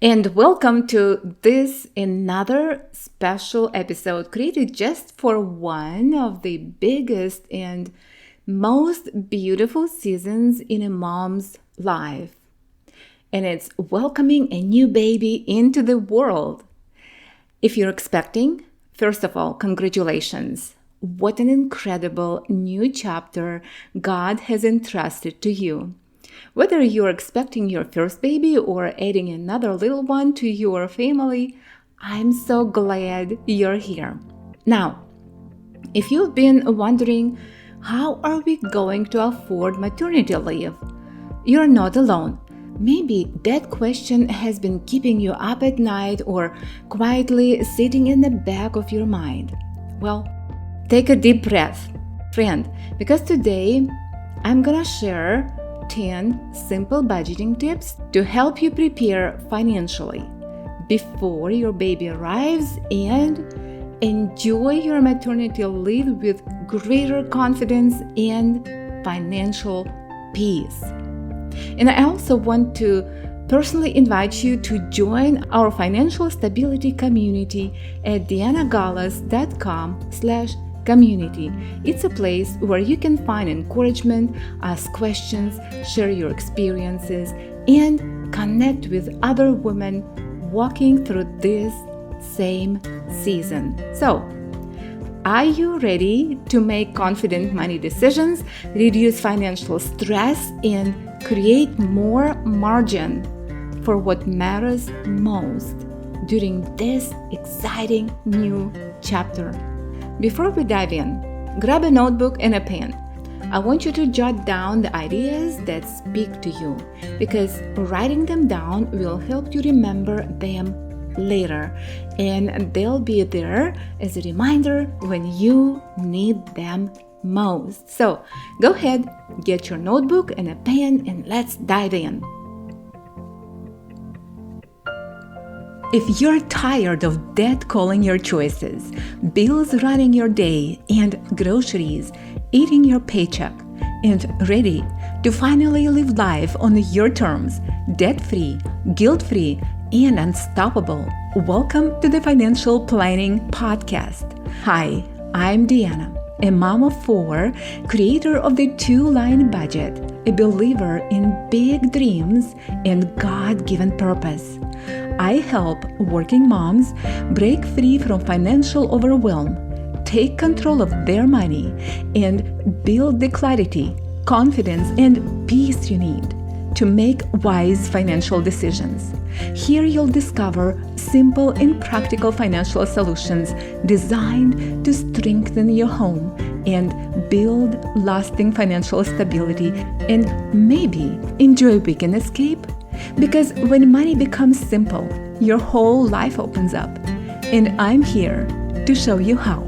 And welcome to this another special episode created just for one of the biggest and most beautiful seasons in a mom's life. And it's welcoming a new baby into the world. If you're expecting, first of all, congratulations. What an incredible new chapter God has entrusted to you. Whether you're expecting your first baby or adding another little one to your family, I'm so glad you're here. Now, if you've been wondering, how are we going to afford maternity leave? You're not alone. Maybe that question has been keeping you up at night or quietly sitting in the back of your mind. Well, take a deep breath, friend, because today I'm gonna share 10 simple budgeting tips to help you prepare financially before your baby arrives and enjoy your maternity leave with greater confidence and financial peace. And I also want to personally invite you to join our financial stability community at dianagalas.com/community. It's a place where you can find encouragement, ask questions, share your experiences, and connect with other women walking through this same season. So, are you ready to make confident money decisions, reduce financial stress, and create more margin for what matters most during this exciting new chapter? Before we dive in, grab a notebook and a pen. I want you to jot down the ideas that speak to you, because writing them down will help you remember them later, and they'll be there as a reminder when you need them most. So go ahead, get your notebook and a pen, and let's dive in. If you're tired of debt calling your choices, bills running your day, and groceries eating your paycheck, and ready to finally live life on your terms, debt-free, guilt-free, and unstoppable, welcome to the Financial Planning Podcast. Hi, I'm Deanna, a mom of 4, creator of the 2-line budget, a believer in big dreams and God-given purpose. I help working moms break free from financial overwhelm, take control of their money, and build the clarity, confidence, and peace you need to make wise financial decisions. Here you'll discover simple and practical financial solutions designed to strengthen your home and build lasting financial stability, and maybe enjoy a weekend escape. Because when money becomes simple, your whole life opens up, and I'm here to show you how.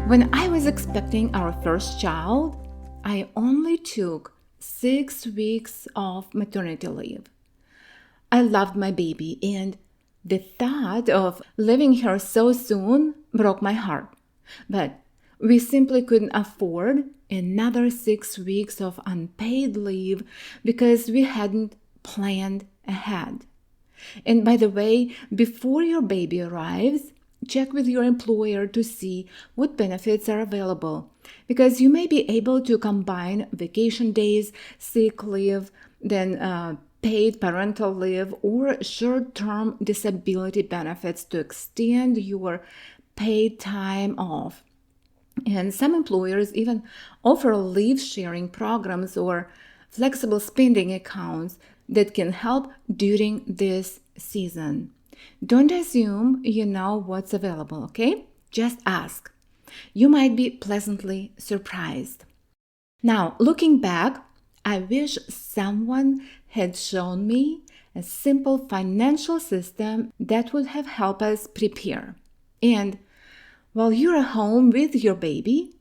When I was expecting our first child, I only took 6 weeks of maternity leave. I loved my baby, and the thought of leaving her so soon broke my heart. But we simply couldn't afford another 6 weeks of unpaid leave because we hadn't planned ahead. And by the way, before your baby arrives, check with your employer to see what benefits are available, because you may be able to combine vacation days, sick leave, then paid parental leave, or short-term disability benefits to extend your paid time off. And some employers even offer leave sharing programs or flexible spending accounts that can help during this season. Don't assume you know what's available, okay? Just ask. You might be pleasantly surprised. Now, looking back, I wish someone had shown me a simple financial system that would have helped us prepare. And while you're at home with your baby,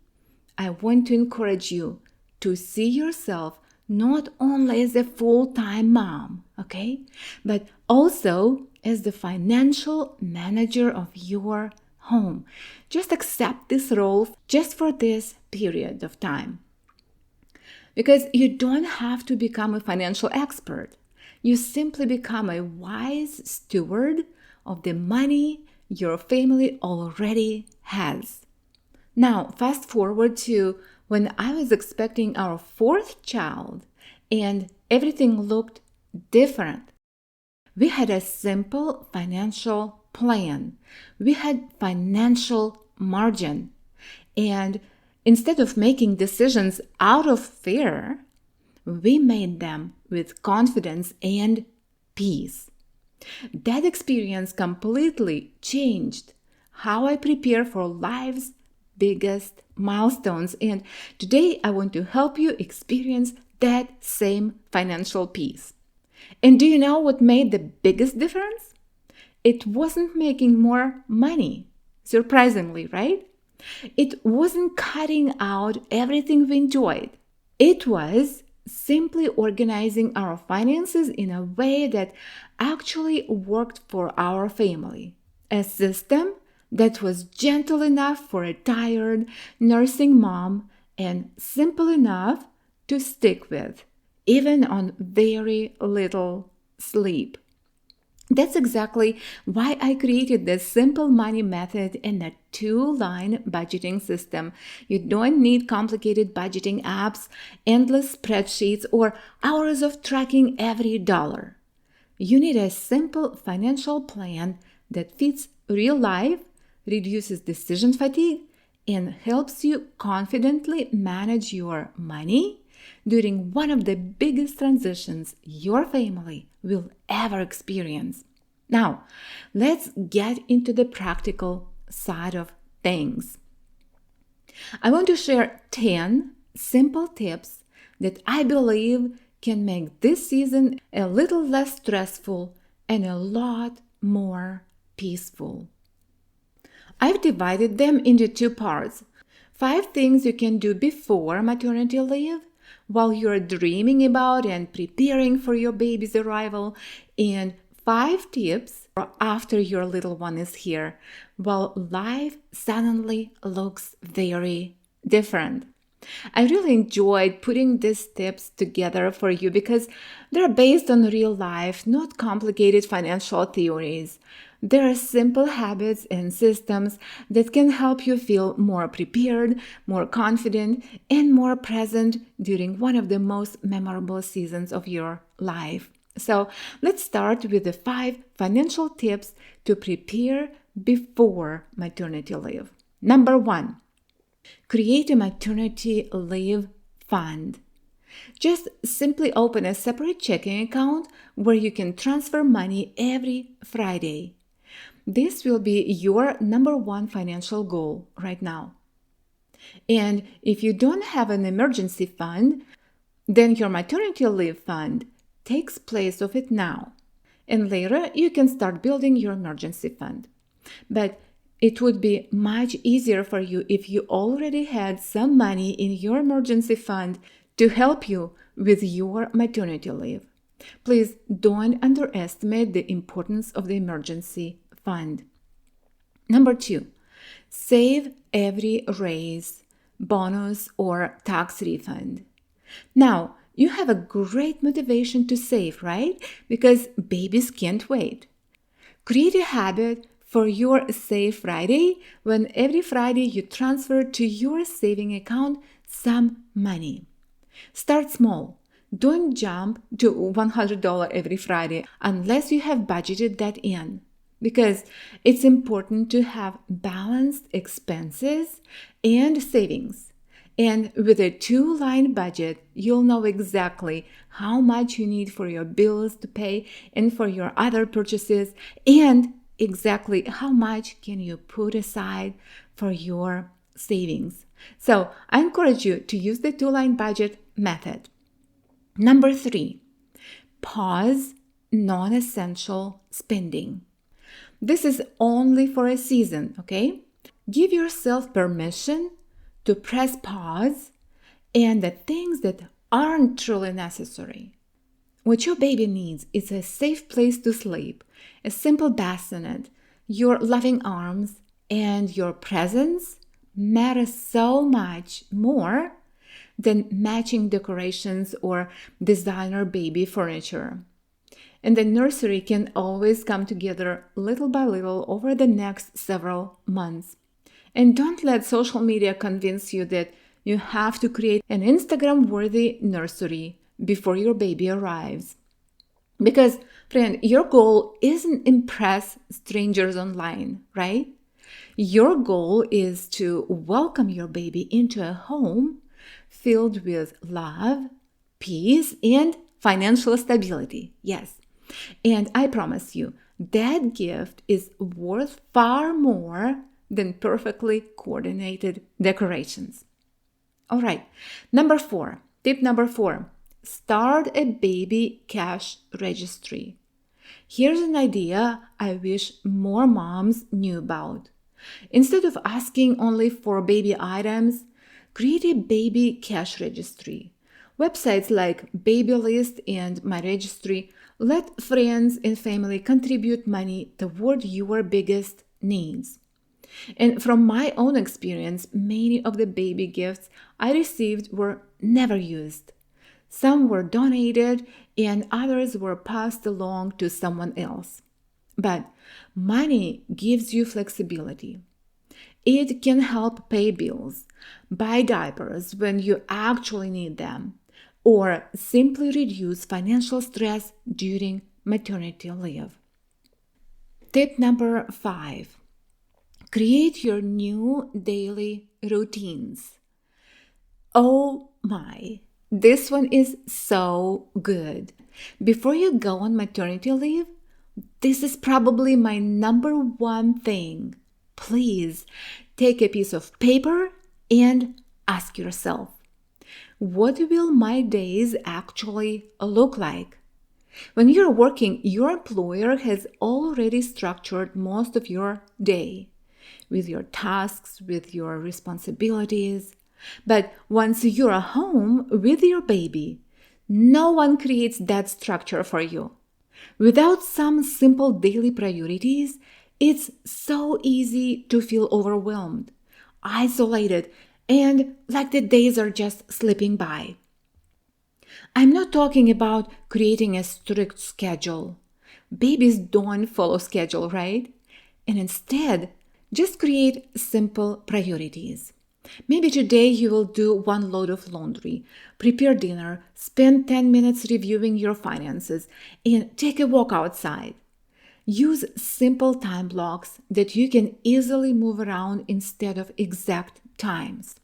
I want to encourage you to see yourself not only as a full-time mom, okay, but also as the financial manager of your home. Just accept this role just for this period of time. Because you don't have to become a financial expert. You simply become a wise steward of the money your family already has. Now, fast forward to when I was expecting our fourth child and everything looked different. We had a simple financial plan. We had financial margin. And instead of making decisions out of fear, we made them with confidence and peace. That experience completely changed how I prepare for life's biggest milestones. And today I want to help you experience that same financial peace. And do you know what made the biggest difference? It wasn't making more money, surprisingly, right? It wasn't cutting out everything we enjoyed. It was simply organizing our finances in a way that actually worked for our family. A system that was gentle enough for a tired nursing mom and simple enough to stick with, even on very little sleep. That's exactly why I created this simple money method and a two-line budgeting system. You don't need complicated budgeting apps, endless spreadsheets, or hours of tracking every dollar. You need a simple financial plan that fits real life, reduces decision fatigue, and helps you confidently manage your money during one of the biggest transitions your family will ever experience. Now, let's get into the practical side of things. I want to share 10 simple tips that I believe can make this season a little less stressful and a lot more peaceful. I've divided them into two parts. 5 things you can do before maternity leave while you're dreaming about and preparing for your baby's arrival, and 5 tips for after your little one is here while life suddenly looks very different. I really enjoyed putting these tips together for you because they're based on real life, not complicated financial theories. There are simple habits and systems that can help you feel more prepared, more confident, and more present during one of the most memorable seasons of your life. So let's start with the 5 financial tips to prepare before maternity leave. Number 1. Create a maternity leave fund. Just simply open a separate checking account where you can transfer money every Friday. This will be your number 1 financial goal right now. And if you don't have an emergency fund, then your maternity leave fund takes place of it now. And later you can start building your emergency fund. But it would be much easier for you if you already had some money in your emergency fund to help you with your maternity leave. Please don't underestimate the importance of the emergency fund. Number 2, save every raise, bonus, or tax refund. Now, you have a great motivation to save, right? Because babies can't wait. Create a habit for your Save Friday when every Friday you transfer to your saving account some money. Start small. Don't jump to $100 every Friday unless you have budgeted that in, because it's important to have balanced expenses and savings. And with a 2-line budget, you'll know exactly how much you need for your bills to pay and for your other purchases, and exactly how much can you put aside for your savings. So I encourage you to use the 2-line budget method. Number 3, pause non-essential spending. This is only for a season, okay? Give yourself permission to press pause and the things that aren't truly necessary. What your baby needs is a safe place to sleep, a simple bassinet, your loving arms, and your presence matter so much more then matching decorations or designer baby furniture. And the nursery can always come together little by little over the next several months. And don't let social media convince you that you have to create an Instagram-worthy nursery before your baby arrives. Because, friend, your goal isn't impress strangers online, right? Your goal is to welcome your baby into a home filled with love, peace, and financial stability. Yes. And I promise you, that gift is worth far more than perfectly coordinated decorations. All right. Tip number 4, start a baby cash registry. Here's an idea I wish more moms knew about. Instead of asking only for baby items, create a baby cash registry. Websites like Babylist and My Registry let friends and family contribute money toward your biggest needs. And from my own experience, many of the baby gifts I received were never used. Some were donated and others were passed along to someone else. But money gives you flexibility. It can help pay bills, buy diapers when you actually need them, or simply reduce financial stress during maternity leave. Tip number 5, create your new daily routines. Oh my, this one is so good. Before you go on maternity leave, this is probably my number one thing. Please take a piece of paper and ask yourself, what will my days actually look like? When you're working, your employer has already structured most of your day with your tasks, with your responsibilities. But once you're home with your baby, no one creates that structure for you. Without some simple daily priorities, it's so easy to feel overwhelmed, isolated, and like the days are just slipping by. I'm not talking about creating a strict schedule. Babies don't follow schedule, right? And instead, just create simple priorities. Maybe today you will do one load of laundry, prepare dinner, spend 10 minutes reviewing your finances, and take a walk outside. Use simple time blocks that you can easily move around instead of exact times.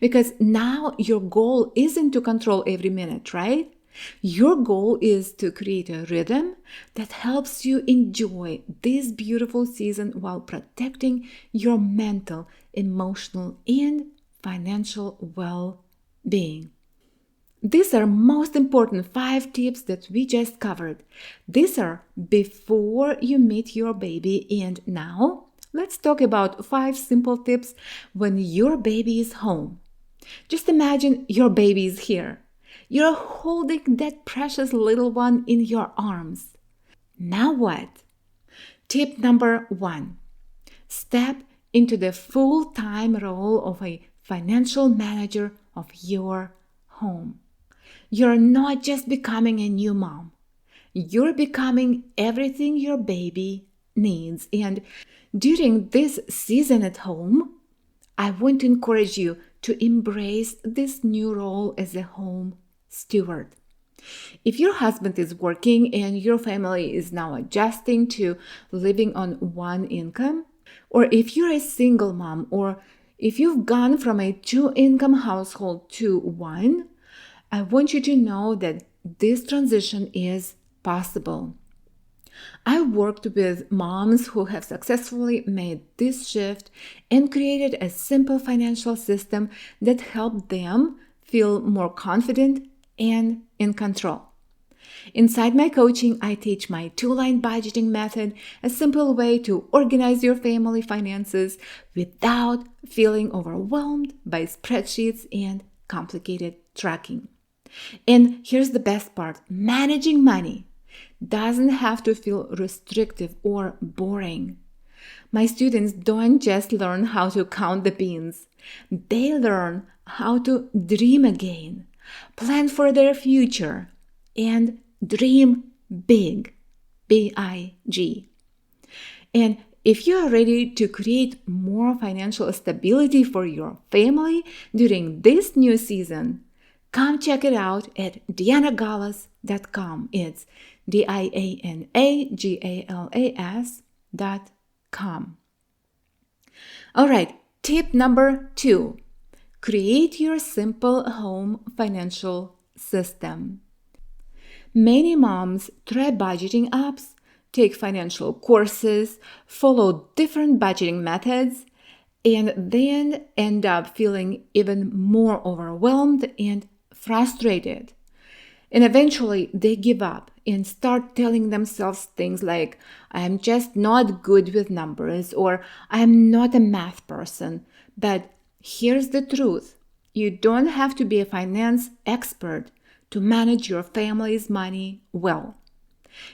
Because now your goal isn't to control every minute, right? Your goal is to create a rhythm that helps you enjoy this beautiful season while protecting your mental, emotional, and financial well-being. These are most important 5 tips that we just covered. These are before you meet your baby, and now let's talk about 5 simple tips when your baby is home. Just imagine your baby is here. You're holding that precious little one in your arms. Now what? Tip number 1. Step into the full-time role of a financial manager of your home. You're not just becoming a new mom. You're becoming everything your baby needs. And during this season at home, I want to encourage you to embrace this new role as a home steward. If your husband is working and your family is now adjusting to living on one income, or if you're a single mom, or if you've gone from a 2-income household to one, I want you to know that this transition is possible. I worked with moms who have successfully made this shift and created a simple financial system that helped them feel more confident and in control. Inside my coaching, I teach my 2-line budgeting method, a simple way to organize your family finances without feeling overwhelmed by spreadsheets and complicated tracking. And here's the best part, managing money doesn't have to feel restrictive or boring. My students don't just learn how to count the beans. They learn how to dream again, plan for their future, and dream big. B-I-G. And if you are ready to create more financial stability for your family during this new season, come check it out at dianagalas.com. It's dianagalas.com. All right, tip number 2. Create your simple home financial system. Many moms try budgeting apps, take financial courses, follow different budgeting methods, and then end up feeling even more overwhelmed and frustrated. And eventually they give up and start telling themselves things like, I'm just not good with numbers, or I'm not a math person. But here's the truth. You don't have to be a finance expert to manage your family's money well.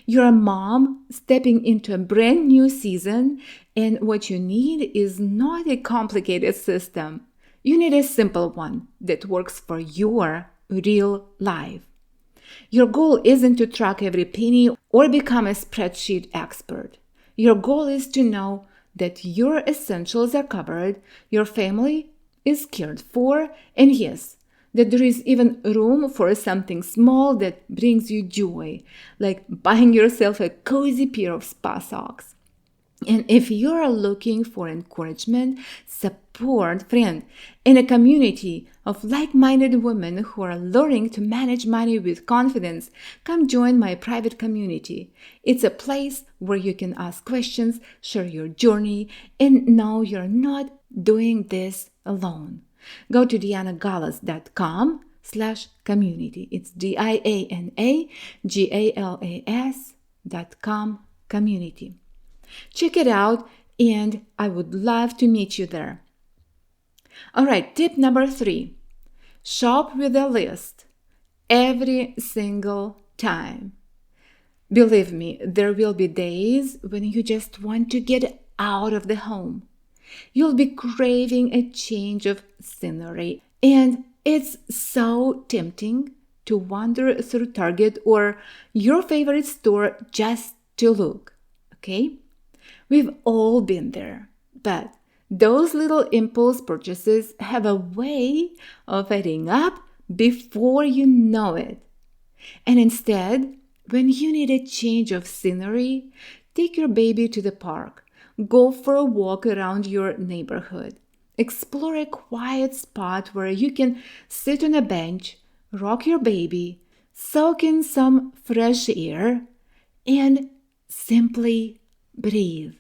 You're a mom stepping into a brand new season, and what you need is not a complicated system. You need a simple one that works for your real life. Your goal isn't to track every penny or become a spreadsheet expert. Your goal is to know that your essentials are covered, your family is cared for, and yes, that there is even room for something small that brings you joy, like buying yourself a cozy pair of spa socks. And if you're looking for encouragement, support, friend, and a community of like-minded women who are learning to manage money with confidence, come join my private community. It's a place where you can ask questions, share your journey, and know you're not doing this alone. Go to dianagalas.com/community. It's dianagalas.com community. Check it out, and I would love to meet you there. All right, tip number 3. Shop with a list every single time. Believe me, there will be days when you just want to get out of the home. You'll be craving a change of scenery, and it's so tempting to wander through Target or your favorite store just to look, okay? We've all been there, but those little impulse purchases have a way of adding up before you know it. And instead, when you need a change of scenery, take your baby to the park. Go for a walk around your neighborhood. Explore a quiet spot where you can sit on a bench, rock your baby, soak in some fresh air, and simply breathe.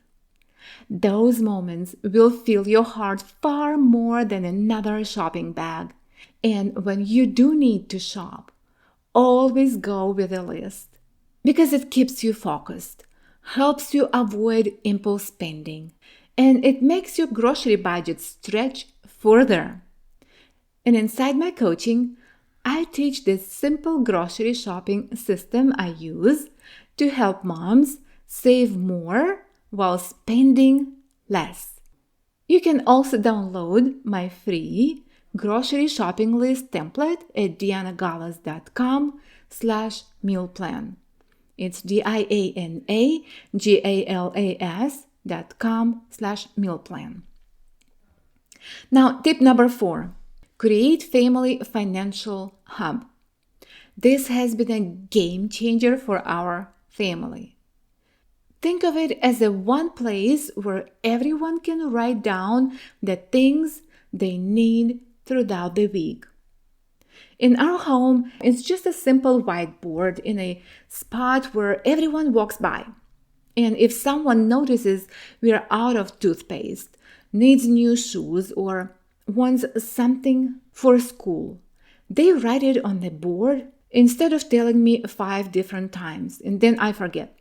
Those moments will fill your heart far more than another shopping bag. And when you do need to shop, always go with a list because it keeps you focused, helps you avoid impulse spending, and it makes your grocery budget stretch further. And inside my coaching, I teach this simple grocery shopping system I use to help moms save more while spending less. You can also download my free grocery shopping list template at dianagalas.com/meal plan. It's dianagalas.com/meal plan. Now, tip number 4, create family financial hub. This has been a game changer for our family. Think of it as a one place where everyone can write down the things they need throughout the week. In our home, it's just a simple whiteboard in a spot where everyone walks by. And if someone notices we're out of toothpaste, needs new shoes, or wants something for school, they write it on the board instead of telling me 5 different times, and then I forget.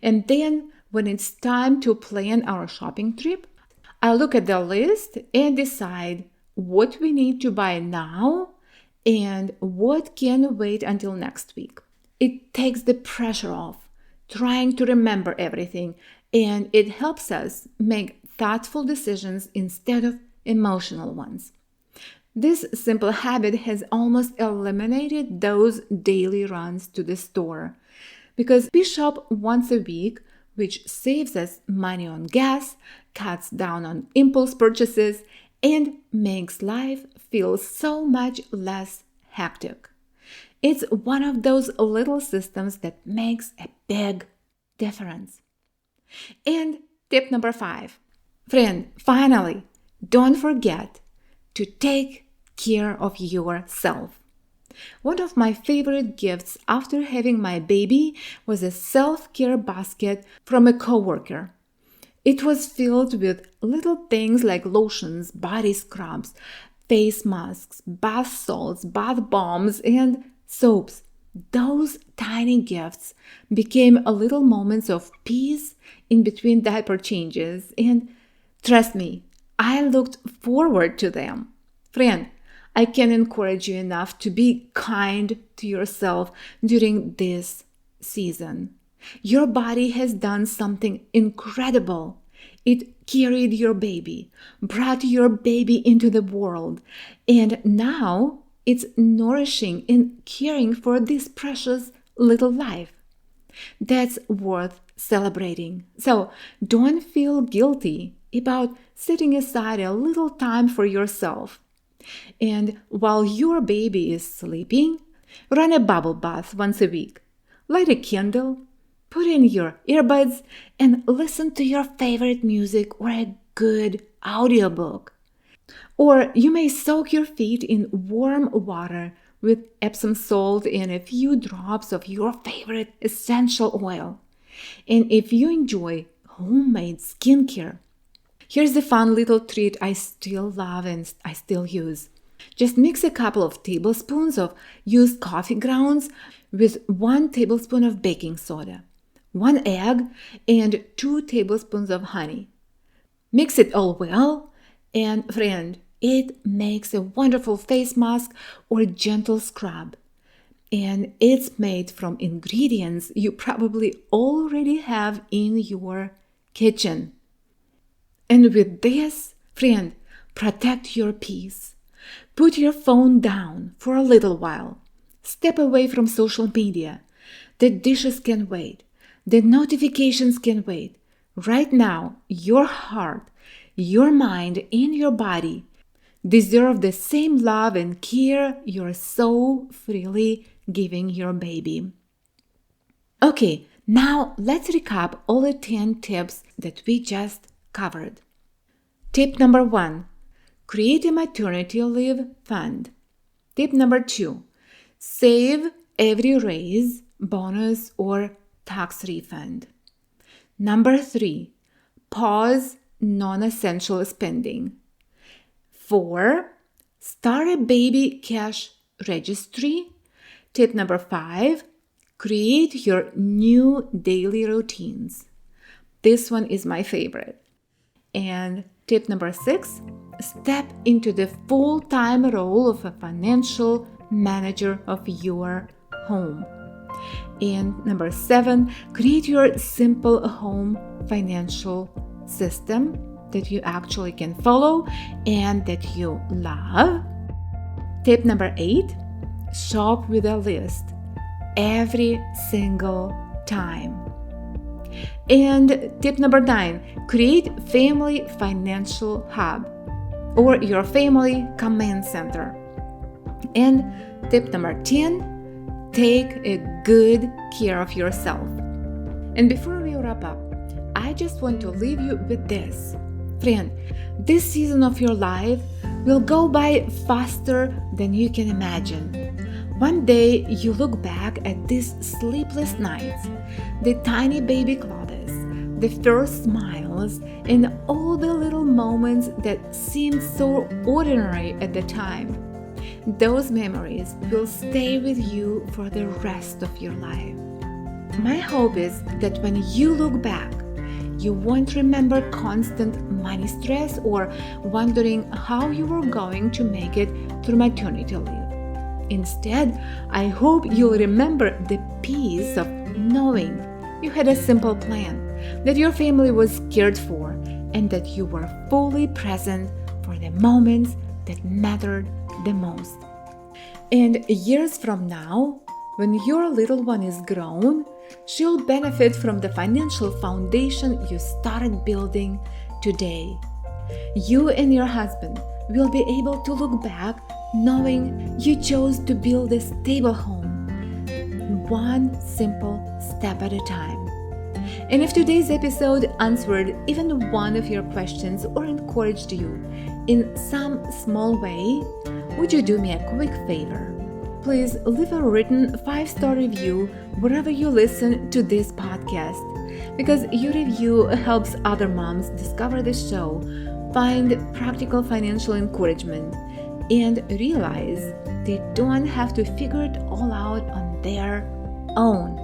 And then when it's time to plan our shopping trip, I look at the list and decide what we need to buy now and what can wait until next week. It takes the pressure off trying to remember everything, and it helps us make thoughtful decisions instead of emotional ones. This simple habit has almost eliminated those daily runs to the store because we shop once a week, which saves us money on gas, cuts down on impulse purchases, and makes life feel so much less hectic. It's one of those little systems that makes a big difference. And tip number 5. Friend, finally, don't forget to take care of yourself. One of my favorite gifts after having my baby was a self-care basket from a coworker. It was filled with little things like lotions, body scrubs, face masks, bath salts, bath bombs, and soaps. Those tiny gifts became a little moments of peace in between diaper changes, and trust me, I looked forward to them. Friend, I can encourage you enough to be kind to yourself during this season. Your body has done something incredible. It carried your baby, brought your baby into the world, and now it's nourishing and caring for this precious little life. That's worth celebrating. So don't feel guilty about setting aside a little time for yourself. And while your baby is sleeping, run a bubble bath once a week. Light a candle, put in your earbuds, and listen to your favorite music or a good audiobook. Or you may soak your feet in warm water with Epsom salt and a few drops of your favorite essential oil. And if you enjoy homemade skincare, here's a fun little treat I still love and I still use. Just mix a couple of tablespoons of used coffee grounds with 1 tablespoon of baking soda, 1 egg, and 2 tablespoons of honey. Mix it all well, and friend, it makes a wonderful face mask or gentle scrub. And it's made from ingredients you probably already have in your kitchen. And with this, friend, protect your peace. Put your phone down for a little while. Step away from social media. The dishes can wait. The notifications can wait. Right now, your heart, your mind, and your body deserve the same love and care you're so freely giving your baby. Okay, now let's recap all the 10 tips that we just covered. Tip number 1, create a maternity leave fund. Tip number 2, save every raise, bonus, or tax refund. Number 3, pause non-essential spending. 4, start a baby cash registry. Tip number 5, create your new daily routines. This one is my favorite. And tip number 6, step into the full-time role of a financial manager of your home. And number 7, create your simple home financial system that you actually can follow and that you love. Tip number 8, shop with a list every single time. And tip number 9, create family financial hub or your family command center. And tip number 10, take a good care of yourself. And before we wrap up, I just want to leave you with this. Friend, this season of your life will go by faster than you can imagine. One day you look back at these sleepless nights, the tiny baby clothes, the first smiles, and all the little moments that seemed so ordinary at the time. Those memories will stay with you for the rest of your life. My hope is that when you look back, you won't remember constant money stress or wondering how you were going to make it through maternity leave. Instead, I hope you'll remember the peace of knowing you had a simple plan, that your family was cared for, and that you were fully present for the moments that mattered the most. And years from now, when your little one is grown, she'll benefit from the financial foundation you started building today. You and your husband will be able to look back knowing you chose to build a stable home, one simple step at a time. And if today's episode answered even one of your questions or encouraged you in some small way, would you do me a quick favor? Please leave a written 5-star review wherever you listen to this podcast, because your review helps other moms discover the show, find practical financial encouragement, and realize they don't have to figure it all out on their own.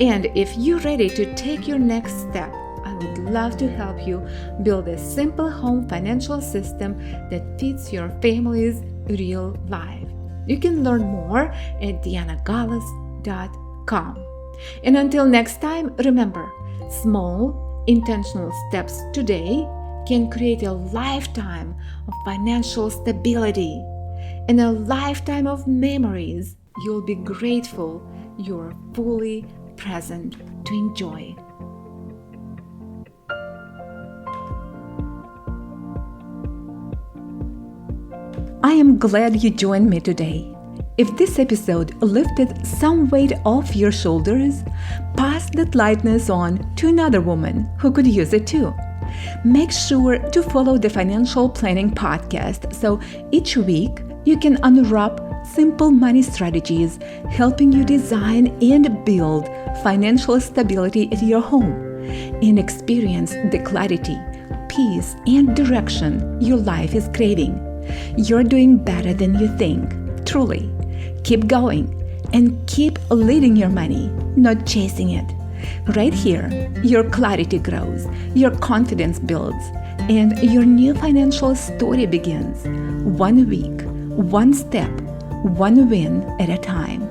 And if you're ready to take your next step, I would love to help you build a simple home financial system that fits your family's real life. You can learn more at dianagalas.com. And until next time, remember, small, intentional steps today can create a lifetime of financial stability and a lifetime of memories you'll be grateful you're fully present to enjoy. I am glad you joined me today. If this episode lifted some weight off your shoulders, pass that lightness on to another woman who could use it too. Make sure to follow the Financial Planning Podcast so each week you can unwrap simple money strategies helping you design and build financial stability at your home and experience the clarity, peace, and direction your life is craving. You're doing better than you think, truly. Keep going and keep leading your money, not chasing it. Right here, your clarity grows, your confidence builds, and your new financial story begins. One week, one step, one win at a time.